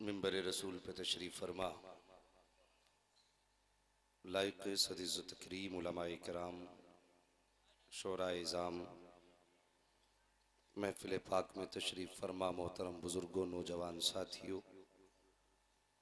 मिंबर रसूल पे तशरीफ़ फरमा लायक सदीज़ तकरीम उलमाए किराम शोराए इज़ाम महफ़िल पाक में तशरीफ़ फरमा मोहतरम बुज़ुर्गों नौजवान साथियों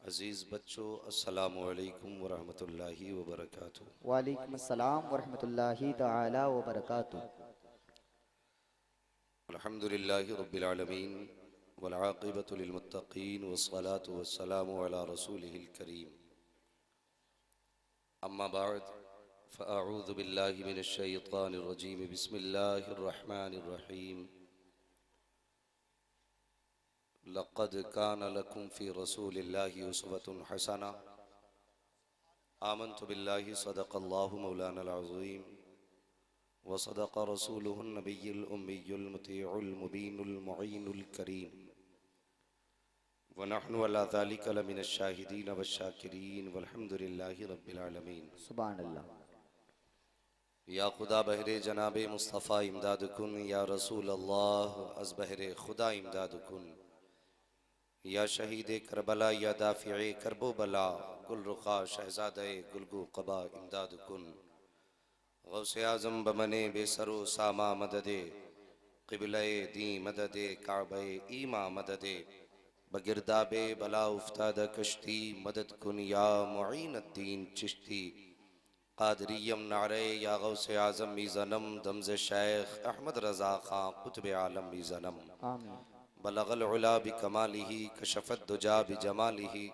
अज़ीज़ बच्चों अस्सलामु अलैकुम व रहमतुल्लाहि व बरकातुहू। वालेकुम अस्सलाम वरहमतुल्लाहि तआला व बरकातुहू। अल्हम्दुलिल्लाहि रब्बिल आलमीन वल आक़िबतु लिल मुत्तक़ीन वस्सलातु वस्सलामु अला रसूलिहिल करीम। अम्मा बाद फ़अऊज़ु बिल्लाहि मिनश शैतानिर रजीम बिस्मिल्लाहिर रहमानिर रहीम। लक़द कान लकुम फ़ी रसूलिल्लाहि उसवतुन हसना। आमन्तु बिल्लाहि सदक़ल्लाहु मौलानल अज़ीम व सदक़ रसूलुहुन नबिय्युल उम्मियुल मुतीउल मुबीनुल मुईनुल करीम व नहनु अला ज़ालिका लमिनश शाहिदीन वश्शाकिरीन वल्हम्दुलिल्लाहि रब्बिल आलमीन। सुभान अल्लाह। या खुदा बहरे जनाबे मुस्तफ़ा इमदाद कुन या रसूल अल्लाह अज़ बहरे खुदा इमदाद कुन या शहीद करबला या दाफ़िए करबो बला गुल रुखा शहज़ादे गुलगु क़बा इमदाद कुन गौसे आज़म बमने बेसरो सामा मददे क़िबले दी मददे काबे ईमा मददे बगिरदाबे बला उफ्ताद कश्ती मदद कुन या मुईन अद्दीन चिश्ती कादरियम नारे या गौसे आज़म मीज़नम दमज़ शेख अहमद रज़ा खां कुतुब आलम मीज़नम आमीन। बलगल उला बिकमालिही कशफ़त दुजा बिजमालिही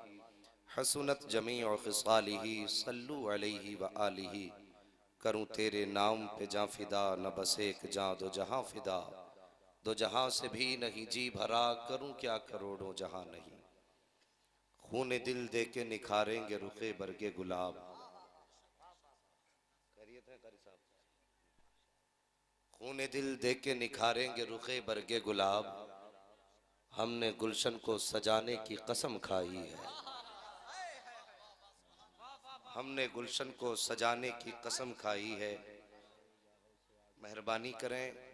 हसनत जमीअ ख़िसालिही सल्लु अलैहि व आलिही। करूँ तेरे नाम पे जाँ फ़िदा न बस एक जाँ दो जहाँ फ़िदा दो जहाँ से भी नहीं जी भरा करूँ क्या करोड़ों जहाँ नहीं। खून दिल दे के निखारेंगे रुखे बरगे गुलाब। खून दिल दे के निखारेंगे रुखे बरगे गुलाब। हमने गुलशन को सजाने की कसम खाई है। हमने गुलशन को सजाने की कसम खाई है। मेहरबानी करें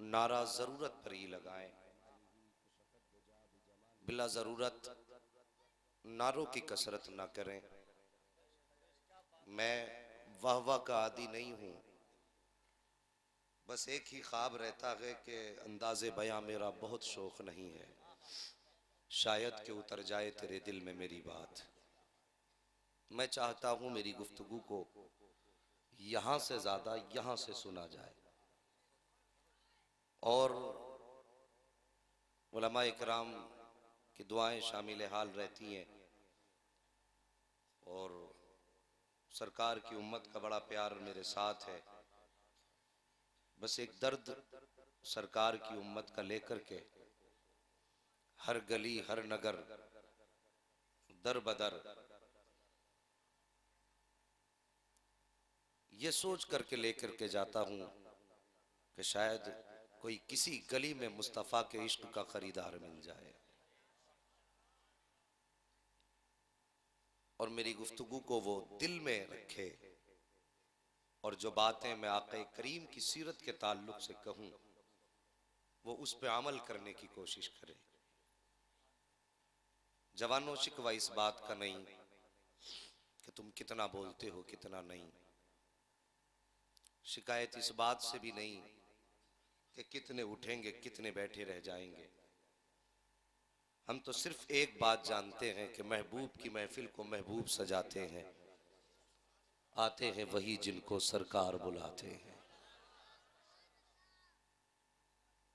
नारा जरूरत पर ही लगाएं। बिला जरूरत नारों की कसरत ना करें। मैं वाह वाह का आदी नहीं हूं। बस एक ही ख्वाब रहता है कि अंदाज़े बयां मेरा बहुत शौक नहीं है। शायद कि उतर जाए तेरे दिल में मेरी बात। मैं चाहता हूं मेरी गुफ्तगू को यहां से ज्यादा यहां से सुना जाए। और उलमा इकराम की दुआएं शामिल हाल रहती हैं और सरकार की उम्मत का बड़ा प्यार मेरे साथ है। बस एक दर्द सरकार की उम्मत का लेकर के हर गली हर नगर दर बदर ये सोच करके लेकर के जाता हूं कि शायद कोई किसी गली में मुस्तफ़ा के इश्क का खरीदार मिल जाए और मेरी गुफ्तगू को वो दिल में रखे और जो बातें मैं आक़ा करीम की सीरत के ताल्लुक से कहूं वो उस पे अमल करने की कोशिश करे। जवानों शिकवा इस बात का नहीं कि तुम कितना बोलते हो कितना नहीं। शिकायत इस बात से भी नहीं कि कितने उठेंगे कितने बैठे रह जाएंगे। हम तो सिर्फ एक बात जानते हैं कि महबूब की महफिल को महबूब सजाते हैं। आते हैं वही जिनको सरकार बुलाते हैं।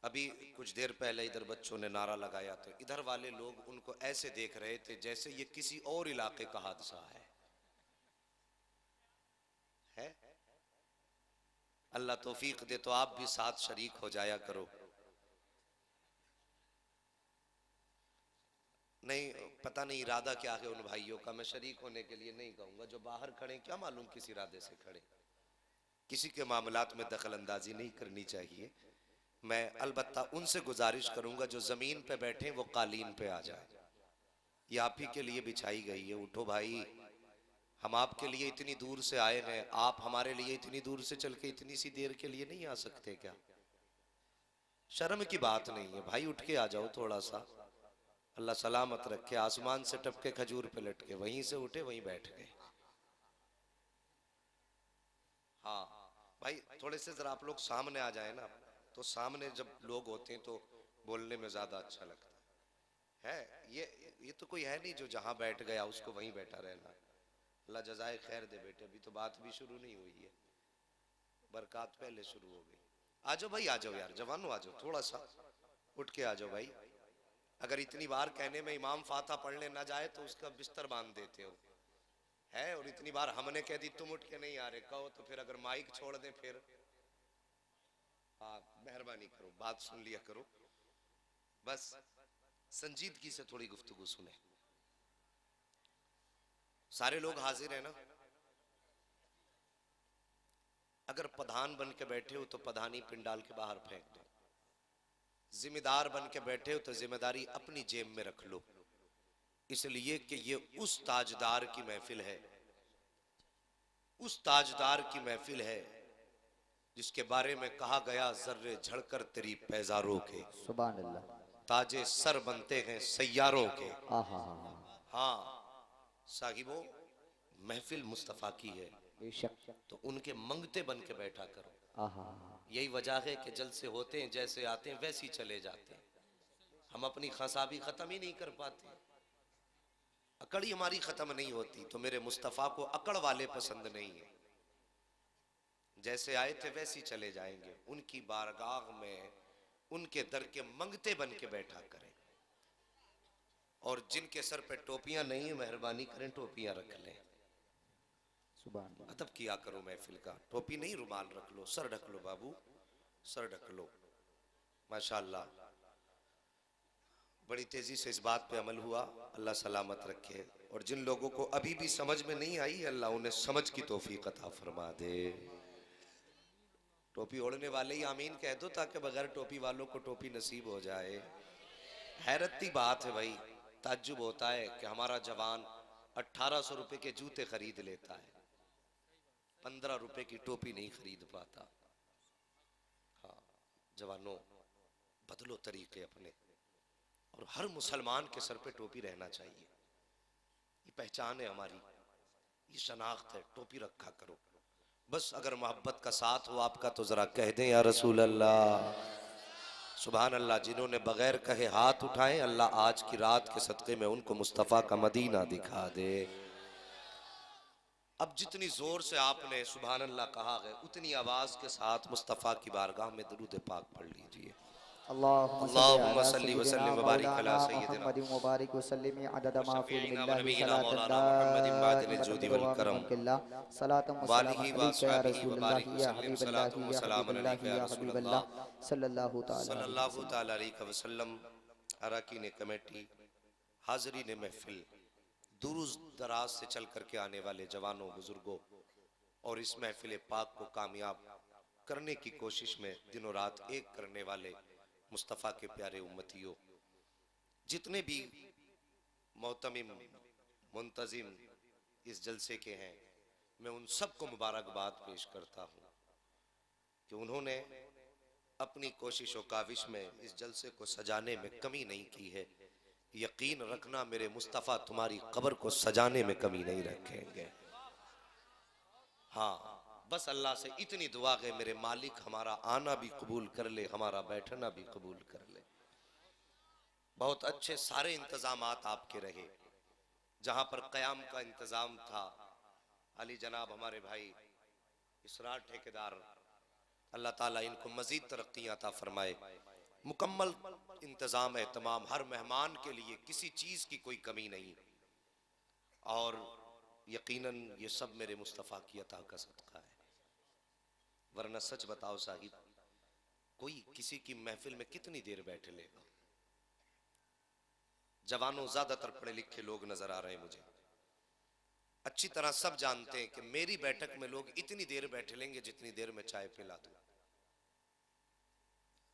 अभी कुछ देर पहले इधर बच्चों ने नारा लगाया तो इधर वाले लोग उनको ऐसे देख रहे थे जैसे ये किसी और इलाके का हादसा है? अल्लाह तौफीक दे तो आप भी साथ शरीक हो जाया करो। नहीं पता नहीं इरादा क्या है उन भाइयों का। मैं शरीक होने के लिए नहीं कहूंगा। जो बाहर खड़े क्या मालूम किस इरादे से खड़े। किसी के मामलात में दखल अंदाजी नहीं करनी चाहिए। मैं अलबत्ता उनसे गुजारिश करूंगा जो जमीन पे बैठे वो कालीन पे आ जाए। ये आप ही के लिए बिछाई गई है। उठो भाई। हम आपके लिए इतनी दूर से आए हैं। आप हमारे लिए इतनी दूर से चल के इतनी सी देर के लिए नहीं आ सकते क्या? शर्म की बात नहीं है भाई, उठ के आ जाओ थोड़ा सा। अल्लाह सलामत रखे, आसमान से टपके खजूर पे लटके, वहीं से उठे वहीं बैठ गए। हाँ भाई, थोड़े से जरा आप लोग सामने आ जाए ना, तो सामने जब लोग होते हैं तो बोलने में ज्यादा अच्छा लगता है। ये तो कोई है नहीं जो जहां बैठ गया उसको वहीं बैठा रहना। अल्लाह जजाए खैर दे बेटे, अभी तो बात भी शुरू नहीं हुई है, बरकत पहले शुरू हो गई। आ जाओ भाई, आ जाओ यार जवानों, आ जाओ थोड़ा सा, उठ के आ जाओ भाई। अगर इतनी बार कहने में इमाम फाता पढ़ने ना जाए तो उसका बिस्तर बांध देते हो है, और इतनी बार हमने कह दी तुम उठ के नहीं आ रहे, कहो तो फिर अगर माइक छोड़ दे फिर। हाँ मेहरबानी करो, बात सुन लिया करो, बस संजीदगी से थोड़ी गुफ्तगू सुने। सारे लोग हाजिर हैं ना? अगर प्रधान बन के बैठे हो तो प्रधानी पिंडाल के बाहर फेंक दो। जिम्मेदार बन के बैठे हो तो जिम्मेदारी अपनी जेब में रख लो, इसलिए कि ये उस ताजदार की महफिल है, उस ताजदार की महफिल है जिसके बारे में कहा गया जर्रे झड़कर तेरी पैजारों के सुभान अल्लाह। ताजे सर बनते हैं सैयारों के। आहा हा हा। हाँ साहिबो, महफिल मुस्तफ़ा की है बेशक। तो उनके मंगते बन के बैठा करो। आहा हा। यही वजह है कि जलसे होते हैं, जैसे आते हैं वैसे ही चले जाते हैं। हम अपनी खसाबी खत्म ही नहीं कर पाते, अकड़ ही हमारी खत्म नहीं होती। तो मेरे मुस्तफ़ा को अकड़ वाले पसंद नहीं है, जैसे आए थे वैसे ही चले जाएंगे। उनकी बारगाह में उनके दर के मंगते बन के बैठा करें। और जिनके सर पे टोपियां नहीं है, मेहरबानी करें टोपियां रख लें। सुभान अल्लाह। अदब किया करो महफिल का, टोपी नहीं रुमाल रख लो, सर ढक लो बाबू, सर ढक लो। माशाअल्लाह, बड़ी तेजी से इस बात पे अमल हुआ, अल्लाह सलामत रखे। और जिन लोगों को अभी भी समझ में नहीं आई, अल्लाह उन्हें समझ की तौफीक अता फरमा दे। टोपी ओढ़ने वाले ही आमीन कह दो, ताकि बगैर टोपी वालों को टोपी नसीब हो जाए। हैरत की बात है भाई, ताज्जुब होता है कि हमारा जवान 1800 रुपए के जूते खरीद लेता है, 15 रुपए की टोपी नहीं खरीद पाता। हाँ जवानों, बदलो तरीके अपने, और हर मुसलमान के सर पे टोपी रहना चाहिए। ये पहचान है हमारी, ये शनाख्त है, टोपी रखा करो। बस अगर मोहब्बत का साथ हो आपका तो जरा कह दें या रसूल अल्लाह। सुभान अल्लाह, जिन्होंने बगैर कहे हाथ उठाए, अल्लाह आज की रात के सदक़े में उनको मुस्तफ़ा का मदीना दिखा दे। अब जितनी जोर से आपने सुभान अल्लाह कहा है, उतनी आवाज के साथ मुस्तफ़ा की बारगाह में दरूद पाक पढ़ लीजिए। अल्लाहुम्मा सल्ली अल्लाहुम्मा अला सल्ली व सय्यिदिना सल्लिम व बारिक मौलाना अला सय्यिदिना मुहम्मद मुबारक वसल्लम अदद व मा फी शफीइना व इल्मिल्लाहि नबीना सलातन मौलाना मुहम्मदिन बादिल दाइमतन जुदी वल बदवाम करम मुल्किल्लाह सलातम व सलाम वालिहि व अलैका या अस्हाबिहि व रसूलल्लाह बारिक या वसल्लिम सलातु व सलाम अलैका या हबीबल्लाह रसूल अल्लाह सल्लल्लाहु तआला अलैहि सल्लल्लाहु वसल्लम। तआला अलैहि वसल्लम। अरकान कमेटी, हाज़रीन महफिल, दूर दराज से चल करके आने वाले जवानों बुजुर्गों, और इस महफिल पाक को कामयाब करने की कोशिश में दिनों रात एक करने वाले मुस्तफ़ा के प्यारे उम्मतियों, जितने भी मोहतमिम मुंतजिम इस जलसे के हैं, मैं उन सबको मुबारकबाद पेश करता हूँ कि उन्होंने अपनी कोशिश और काविश में इस जलसे को सजाने में कमी नहीं की है। यकीन रखना मेरे मुस्तफ़ा तुम्हारी कब्र को सजाने में कमी नहीं रखेंगे। हाँ बस अल्लाह से इतनी दुआ है, मेरे मालिक हमारा आना भी कबूल कर ले, हमारा बैठना भी कबूल कर ले। बहुत अच्छे सारे इंतजामात आपके रहे। जहां पर कयाम का इंतजाम था, अली जनाब हमारे भाई इसरार ठेकेदार, अल्लाह ताला इनको मजीद तरक्की अता फरमाए। मुकम्मल इंतजाम है तमाम, हर मेहमान के लिए किसी चीज की कोई कमी नहीं। और यकीनन ये सब मेरे मुस्तफ़ा की अता का सदका है। वरना सच बताओ साहिब, कोई किसी की महफिल में कितनी देर बैठे लेगा? जवानों, ज्यादातर पढ़े लिखे लोग नजर आ रहे हैं मुझे, अच्छी तरह सब जानते हैं कि मेरी बैठक में लोग इतनी देर बैठे लेंगे जितनी देर में चाय पिला दूं।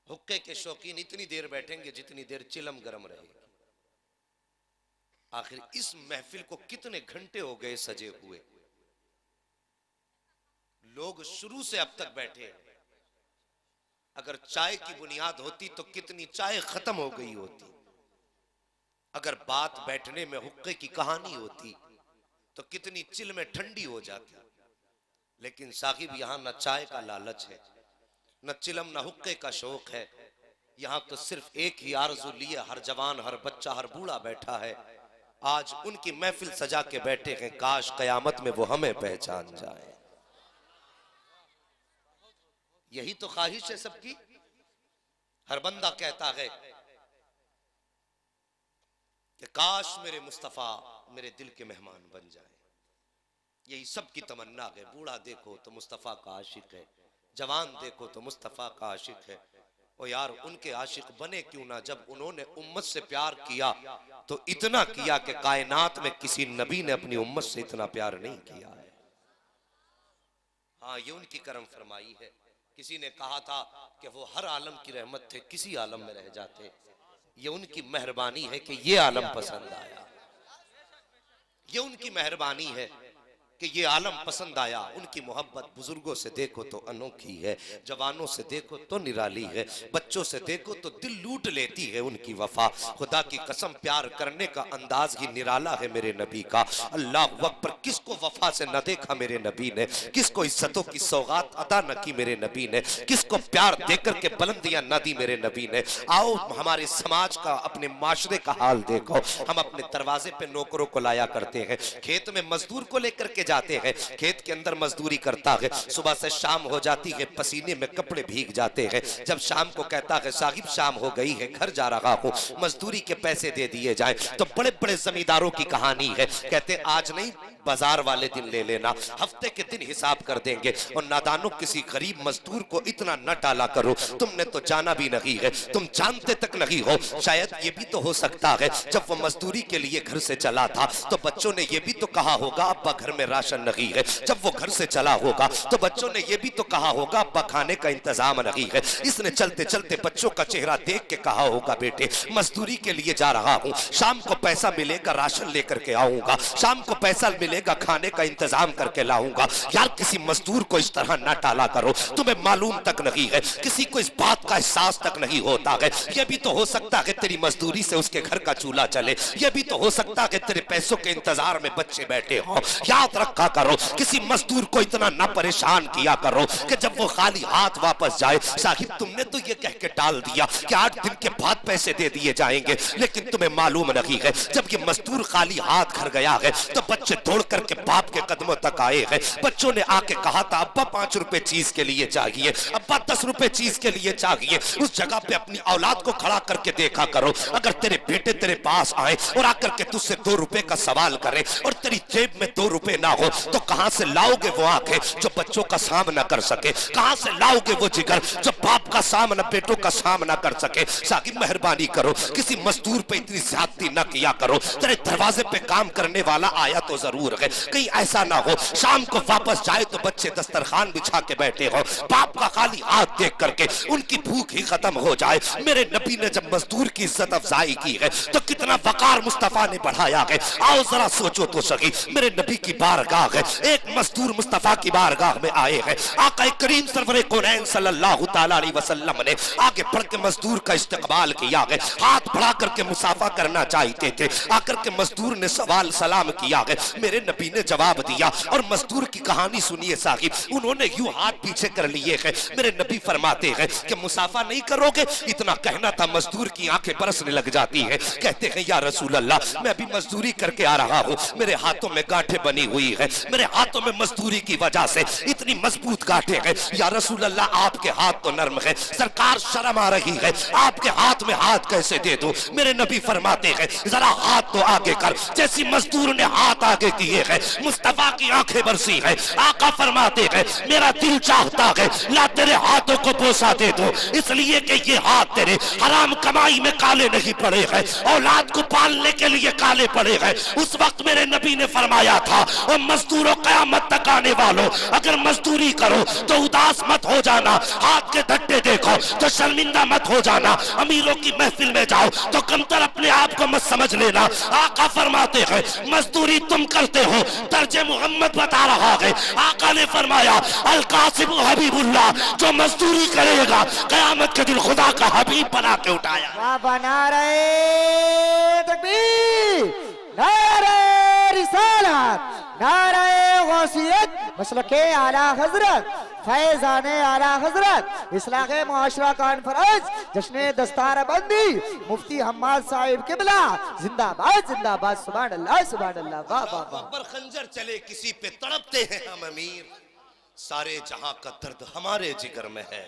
हुक्के के शौकीन इतनी देर बैठेंगे जितनी देर चिलम गर्म रहेगी। आखिर इस महफिल को कितने घंटे हो गए सजे हुए, लोग शुरू से अब तक बैठे हैं। अगर चाय की बुनियाद होती तो कितनी चाय खत्म हो गई होती। अगर बात बैठने में हुक्के की कहानी होती तो कितनी चिल में ठंडी हो जाती। लेकिन साहिब यहां न चाय का लालच है, न चिलम, न हुक्के का शौक है। यहां तो सिर्फ एक ही आरज़ू लिए हर जवान, हर बच्चा, हर बूढ़ा बैठा है। आज उनकी महफिल सजा के बैठे हैं, काश कयामत में वो हमें पहचान जाए। यही तो ख्वाहिश है सबकी। हर बंदा कहता है कि काश मेरे मुस्तफा मेरे दिल के मेहमान बन जाए। यही सबकी तमन्ना है। बूढ़ा देखो तो मुस्तफा का आशिक है, जवान देखो तो मुस्तफा का आशिक है। और यार उनके आशिक बने क्यों ना, जब उन्होंने उम्मत से प्यार किया तो इतना किया कि कायनात में किसी नबी ने अपनी उम्मत से इतना प्यार नहीं किया है। हाँ, ये उनकी करम फरमाई है। किसी ने कहा था कि वो हर आलम की रहमत थे, किसी आलम में रह जाते। ये उनकी मेहरबानी है कि ये आलम पसंद आया। ये उनकी मेहरबानी है कि ये आलम पसंद आया। उनकी मोहब्बत बुजुर्गों से देखो तो अनोखी है, जवानों से देखो तो निराली है, बच्चों से देखो तो दिल लूट लेती है उनकी वफा। खुदा की कसम प्यार करने का अंदाज ही निराला है मेरे नबी का। अल्लाह अकबर, किसको वफा से न देखा मेरे नबी ने, किसको इज्जतों की सौगात अदा न की मेरे नबी ने, किसको प्यार देकर के बुलंदियां न दी मेरे नबी ने। आओ हमारे समाज का, अपने माशरे का हाल देखो। हम अपने दरवाजे पे नौकरों को लाया करते हैं, खेत में मजदूर को लेकर के जाते हैं, खेत के अंदर मजदूरी करता है। सुबह से शाम हो जाती है, पसीने में कपड़े भीग जाते हैं। जब शाम को कहता है साहिब शाम हो गई है, घर जा रहा हूं, मजदूरी के पैसे दे दिए जाएं, तो बड़े बड़े जमींदारों की कहानी है। कहते आज नहीं, बाजार वाले दिन ले लेना, हफ्ते के दिन हिसाब कर देंगे। और नादानों, किसी गरीब मजदूर को इतना न टाला करो, तुमने तो जाना भी नहीं है, तुम जानते तक नहीं हो। शायद ये भी तो हो सकता है जब वो मजदूरी के लिए घर से चला था तो बच्चों ने ये भी तो कहा होगा अब्बा घर में राशन नहीं है। जब वो घर से चला होगा तो बच्चों ने ये भी तो कहा होगा अब्बा खाने का इंतजाम नहीं है। इसने चलते चलते बच्चों का चेहरा देख के कहा होगा बेटे मजदूरी के लिए जा रहा हूँ, शाम को पैसा मिलेगा राशन लेकर के आऊंगा, शाम को पैसा मिलेगा खाने का इंतजाम करके लाऊंगा। यार किसी मजदूर को इस तरह ना टाला करो, तुम्हें मालूम तक नहीं है, किसी को इस बात का एहसास तक नहीं होता है। यह भी तो हो सकता है तेरी मजदूरी से उसके घर का चूल्हा चले, यह भी तो हो सकता है तेरे पैसों के इंतजार में बच्चे बैठे हो। याद रखा करो, किसी मजदूर को इतना ना परेशान किया करो कि जब वो खाली हाथ वापस जाए। साहिब तुमने तो ये कह के डाल दिया कि 8 दिन के बाद पैसे दे दिए जाएंगे, लेकिन तुम्हें मालूम नहीं है जब ये मजदूर खाली हाथ घर गया है तो बच्चे दौड़ करके बाप के कदमों तक आए हैं। बच्चों ने आके कहा था अब्बा 5 रुपए चीज के लिए चाहिए, अब्बा 10 रुपए चीज के लिए चाहिए। उस जगह पे अपनी औलाद को खड़ा करके देखा करो, अगर तेरे बेटे तेरे पास आए और आकर के तुझसे 2 रुपए का सवाल करे और तेरी जेब में 2 रुपए ना हो तो कहां से लाओगे वो आंखें जो बच्चों का सामना कर सके, कहां से लाओगे वो जिगर जो बाप का सामना, बेटों का सामना कर सके। साकिब मेहरबानी करो, किसी मजदूर पे इतनी ज्यादती न किया करो। तेरे दरवाजे पे काम करने वाला आया तो जरूर है, कहीं ऐसा ना हो शाम को वापस जाए तो बच्चे दस्तरखान बिछा के बैठे हो, बाप का खाली हाथ देख करके उनकी भूख ही खत्म हो जाए। मेरे नबी ने जब मजदूर की इज्जत अफजाई की है तो कितना वकार मुस्तफा ने बढ़ाया है। आओ जरा सोचो तो सही, मेरे नबी की बारगाह है, एक मजदूर मुस्तफा की बारगाह में आए हैं। आका करीम सरवरे कौनैन सल्लल्लाहु तआला अलैहि वसल्लम ने आगे बढ़ के मजदूर का इस्तकबाल किया है, हाथ बढ़ा करके मुसाफा करना चाहते थे। आकर के मजदूर ने सवाल सलाम किया है, मेरे नबी ने जवाब दिया। और मजदूर की कहानी सुनिए साहिब, उन्होंने यूं हाथ पीछे कर लिए हैं। मेरे नबी फरमाते हैं कि मुसाफा नहीं करोगे, इतना कहना था मजदूर की आंखें बरसने लग जाती है। कहते हैं या रसूल अल्लाह मैं अभी मजदूरी करके आ रहा हूँ, मेरे हाथों में गांठें बनी हुई है, मेरे हाथों में मजदूरी की वजह से इतनी मजबूत गांठें हैं। या रसूल अल्लाह आपके हाथ तो नर्म है, सरकार शर्म आ रही है, आपके हाथ में हाथ कैसे दे दूं। मेरे नबी फरमाते हैं जरा हाथ तो आगे कर। जैसी मजदूर ने हाथ आगे किए हैं मुस्तफा की आंखें बरसी है। आका फरमाते हैं मेरा दिल चाहता है ला तेरे हाथों को बोसा दे दो, इसलिए कि ये हाथ तेरे हराम कमाई में काले नहीं पड़े हैं, औलाद को पालने के लिए काले पड़े हैं। उस वक्त मेरे नबी ने फरमाया था और मजदूरों कयामत तक आने वालों अगर मजदूरी करो तो उदास मत हो जाना, हाथ के धट्टे देखो तो शर्मिंदा मत हो जाना, अमीरों की महफिल में जाओ तो कमतर अपने आप को मत समझ लेना। आका फरमाते हैं मजदूरी तुम करते सुनते हो, दर्जे मोहम्मद बता रहा है। आका ने फरमाया अल कासिम हबीबुल्लाह, जो मजदूरी करेगा कयामत के दिन खुदा का हबीब बना के उठाया। वाह बना रहे तकबीर, नारे रिसालत, नारे गौसियत, मसलके आला हजरत, फैजाने आला हजरत, इस्लाहे मुआशरा कॉन्फ्रेंस, जश्ने दस्तार बंदी, मुफ्ती हम्माद साहिब किबला, जिंदाबाद जिंदाबाद, सुभान अल्लाह सुभान अल्लाह, वाह वाह वाह। अकबर खंजर चले किसी पे तड़पते हैं हम अमीर, सारे जहां का दर्द हमारे जिगर में है।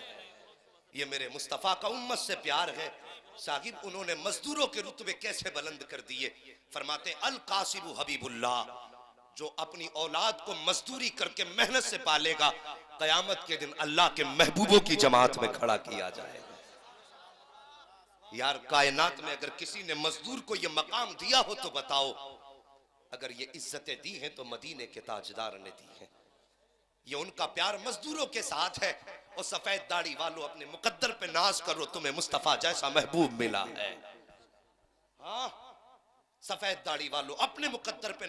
ये मेरे मुस्तफा का उम्मत से प्यार है। साहिब उन्होंने मजदूरों के रुतबे कैसे बुलंद कर दिए। फरमाते अल कासिबु हबीबुल्लाह, जो अपनी औलाद को मजदूरी करके मेहनत से पालेगा, कयामत के दिन अल्लाह के महबूबों की जमात में खड़ा किया जाएगा। यार कायनात में अगर किसी ने मजदूर को यह मकाम दिया हो तो बताओ, अगर ये इज्जतें दी हैं तो मदीने के ताजदार ने दी हैं। ये उनका प्यार मजदूरों के साथ है। और सफेद दाढ़ी वालों, अपने मुकद्दर पे नाज करो, तुम्हें मुस्तफा जैसा महबूब मिला है। हाँ, सफेद दाढ़ी वालों अपने मुकद्दर पे